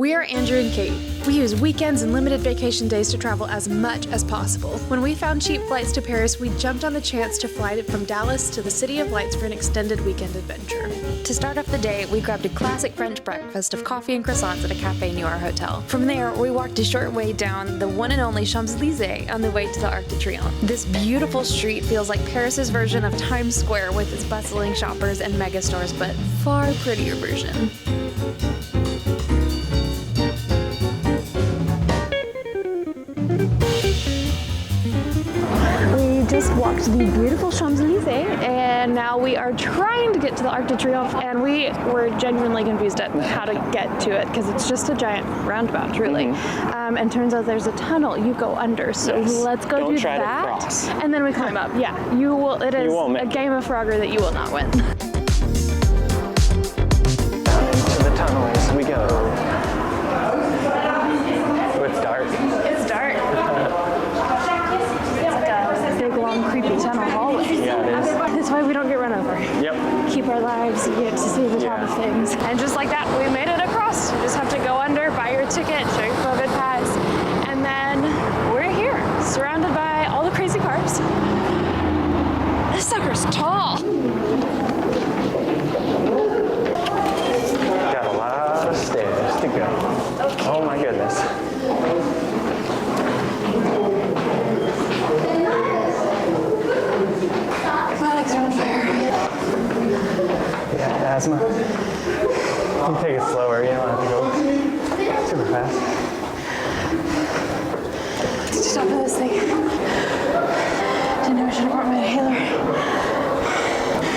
We are Andrew and Kate. We use weekends and limited vacation days to travel as much as possible. When we found cheap flights to Paris, we jumped on the chance to fly from Dallas to the City of Lights for an extended weekend adventure. To start off the day, we grabbed a classic French breakfast of coffee and croissants at a cafe near our hotel. From there, we walked a short way down the one and only Champs-Elysées on the way to the Arc de Triomphe. This beautiful street feels like Paris's version of Times Square with its bustling shoppers and mega stores, but far prettier version. We just walked the beautiful Champs-Elysées, and now we are trying to get to the Arc de Triomphe, and we were genuinely confused at how to get to it because it's just a giant roundabout, truly. And turns out there's a tunnel you go under, so let's go do that, and then we climb up. Yeah, you will. It is a game of Frogger that you will not win. Down into the tunnels we go. Oh, it's dark. It's dark. Big, long, creepy tunnel hallway. Yeah, it is. That's why we don't get run over. Yep. Keep our lives, you get to see the top of things. And just like that, we made it across. You just have to go under, buy your ticket, show your COVID pass, and then we're here, surrounded by all the crazy cars. This sucker's tall. Got a lot of stairs to go. Okay. Oh my goodness. Yeah, asthma. You can take it slower, you don't have to go super fast. Let's just stop with this thing. Didn't know I should have brought my inhaler.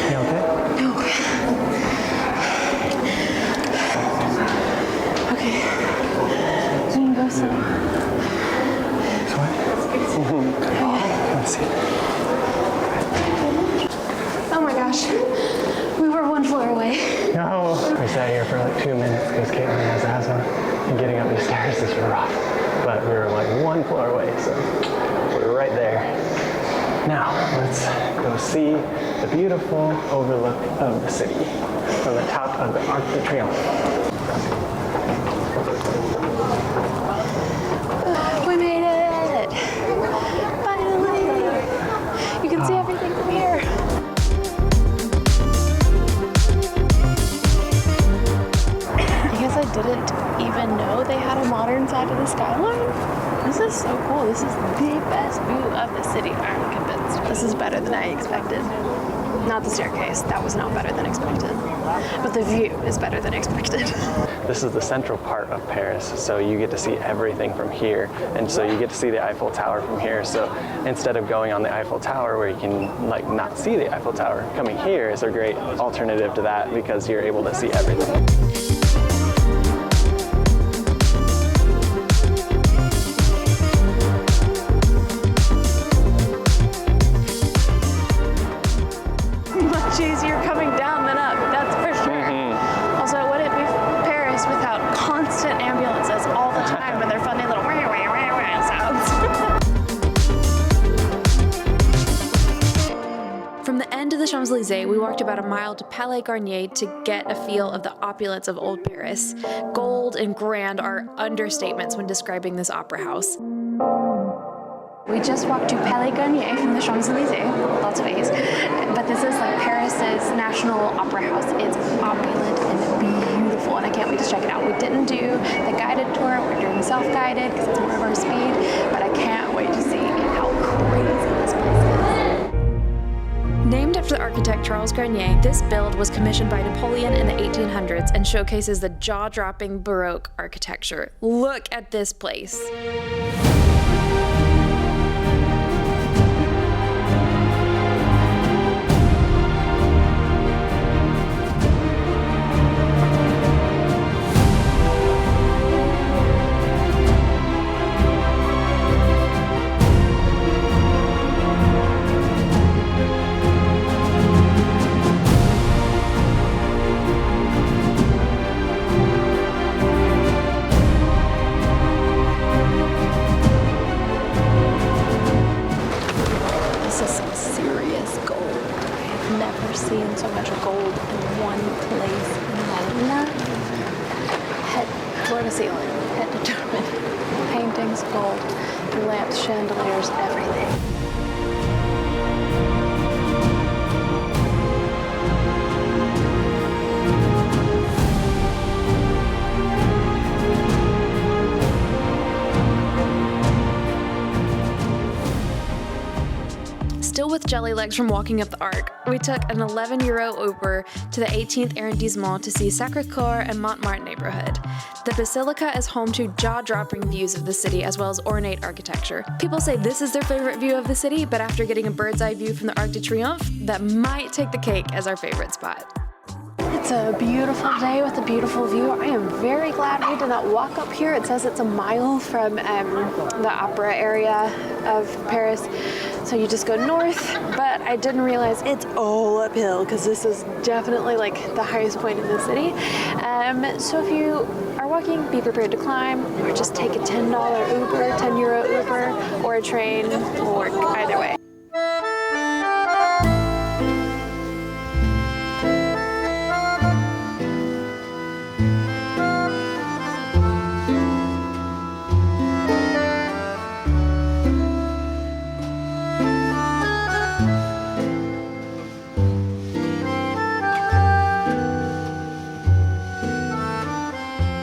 You okay? No. Okay. We can go slow. This way? Let's see. Oh my gosh. We were one floor away. No. We sat here for like 2 minutes because Caitlin has asthma and getting up these stairs is rough. But we were like 1 floor away, so we're right there. Now, let's go see the beautiful overlook of the city from the top of the Arc de Triomphe. We made it! Finally! You can see everything from here. I didn't even know they had a modern side of the skyline. This is so cool. This is the best view of the city, I'm convinced. This is better than I expected. Not the staircase, that was not better than expected. But the view is better than expected. This is the central part of Paris, so you get to see everything from here. And so you get to see the Eiffel Tower from here. So instead of going on the Eiffel Tower where you can like not see the Eiffel Tower, coming here is a great alternative to that because you're able to see everything. Easier coming down than up, that's for sure. Also, it wouldn't be Paris without constant ambulances all the time and their funny little wah, wah, wah, wah sounds. From the end of the Champs-Elysées, we walked about a mile to Palais Garnier to get a feel of the opulence of old Paris. Gold and grand are understatements when describing this opera house. We just walked to Palais Garnier from the Champs-Elysées, lots of A's, but this is like Paris's national opera house. It's opulent and beautiful, and I can't wait to check it out. We didn't do the guided tour, we're doing self-guided because it's more of our speed, but I can't wait to see how crazy this place is. Named after the architect Charles Garnier, this build was commissioned by Napoleon in the 1800s and showcases the jaw-dropping Baroque architecture. Look at this place. head to toe. Paintings, gold, lamps, chandeliers, everything. Still with jelly legs from walking up the Arc, we took an €11 Uber to the 18th arrondissement to see Sacre Coeur and Montmartre neighborhood. The basilica is home to jaw-dropping views of the city as well as ornate architecture. People say this is their favorite view of the city, but after getting a bird's eye view from the Arc de Triomphe, that might take the cake as our favorite spot. It's a beautiful day with a beautiful view. I am very glad we did not walk up here. It says it's a mile from the opera area of Paris. So you just go north, but I didn't realize it's all uphill because this is definitely like the highest point in the city. So if you are walking, be prepared to climb or just take a $10 Uber, €10 Uber, or a train will work either way.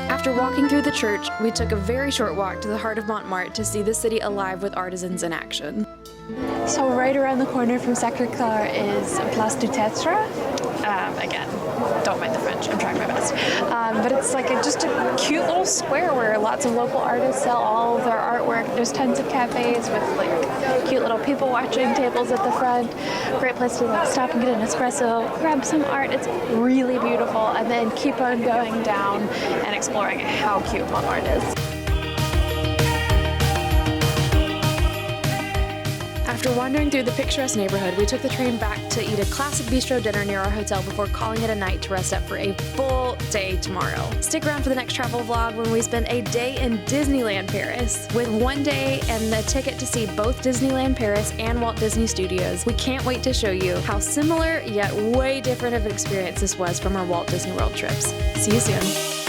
After walking through the church, we took a very short walk to the heart of Montmartre to see the city alive with artisans in action. So right around the corner from Sacre Coeur is Place du Théâtre. Again, don't mind the French, I'm trying my best. But it's like just a cute little square where lots of local artists sell all of their artwork. There's tons of cafes with like cute little people watching tables at the front. Great place to like stop and get an espresso, grab some art. It's really beautiful, and then keep on going down and exploring how cute Montmartre is. After wandering through the picturesque neighborhood, we took the train back to eat a classic bistro dinner near our hotel before calling it a night to rest up for a full day tomorrow. Stick around for the next travel vlog when we spend a day in Disneyland Paris. With one day and a ticket to see both Disneyland Paris and Walt Disney Studios, we can't wait to show you how similar yet way different of an experience this was from our Walt Disney World trips. See you soon.